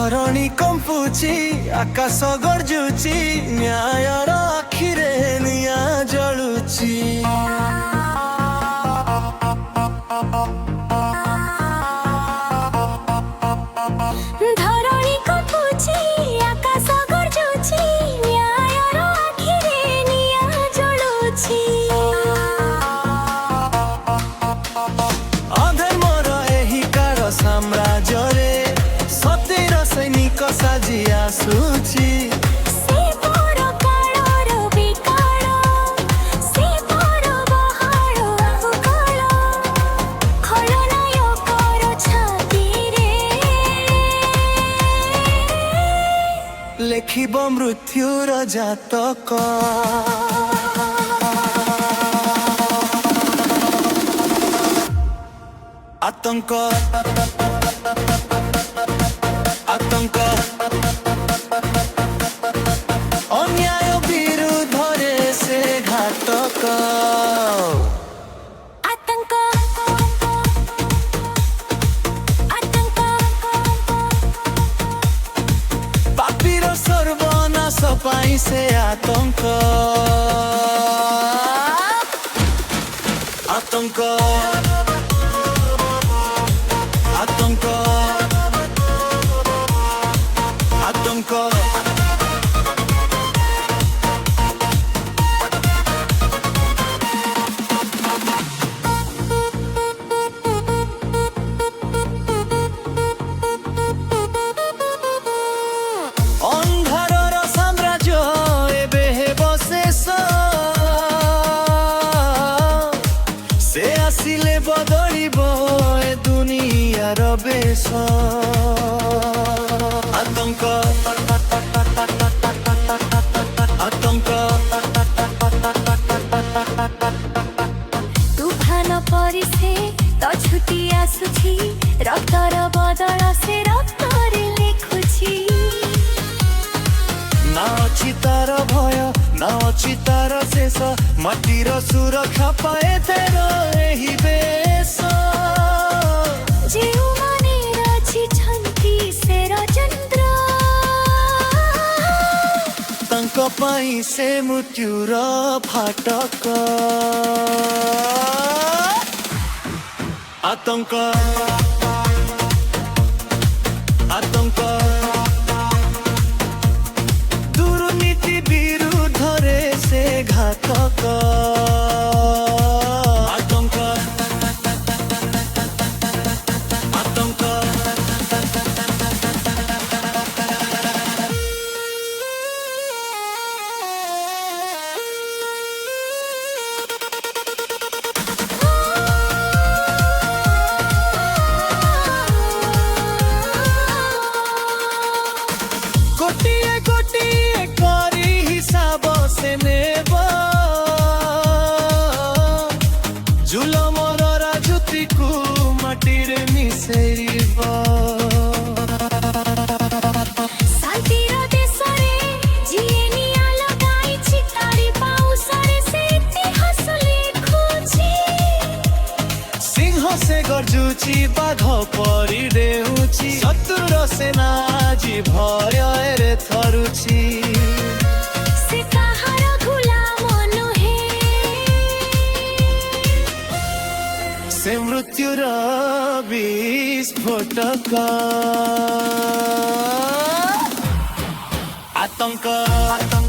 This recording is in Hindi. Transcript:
धरणी कंपुची आकाश गर्जुची न्यायर आखिरे निया जलुची धरणी कंपुची आकाश गर्जुची न्यायर आखिरे निया जलुची अधर्मर एही कार साम्राज्य रे सत्यर सैनिक साजी आसुची लेखिब मृत्युर जातक आतंक आतंक अन्याय विरुद्ध रे से घातक आतंक आतंक पापीर सर्वनाश पाई से आतंक आतंक आतंक आतंक अंधारर साम्राज्य एबे हेब शेष से आसिले बदलिब ए दुनियार बेश आतंक आतंक तूफान परी से तो छुटी आसुची रक्तर बदल से रक्तरे लिखुची ना अछि तार भय ना अछि तार शेष माटीर सुरक्षा पाए तेर एही बेश जेउ माने रची छंती से रचंद्र तांक पाई से मृत्युर फाटक आतंक आतंक दुर्नीति विरुद्ध रे से घातक आतंक आतंक गोटिए गोटिए करी हिसाब से नेब जुलमर राजुति को माटीरे मिसेरिब शांतिर देश रे जिए निया लगाई चितारी पाउसरे से इतिहास लिखुची सिंह से गर्जुची बाघ परी डेउची शत्रुर सेना जी भय रे थरुची से कहार गुलाम नुहे से मृत्युर विस्फोटक आतंक आतंक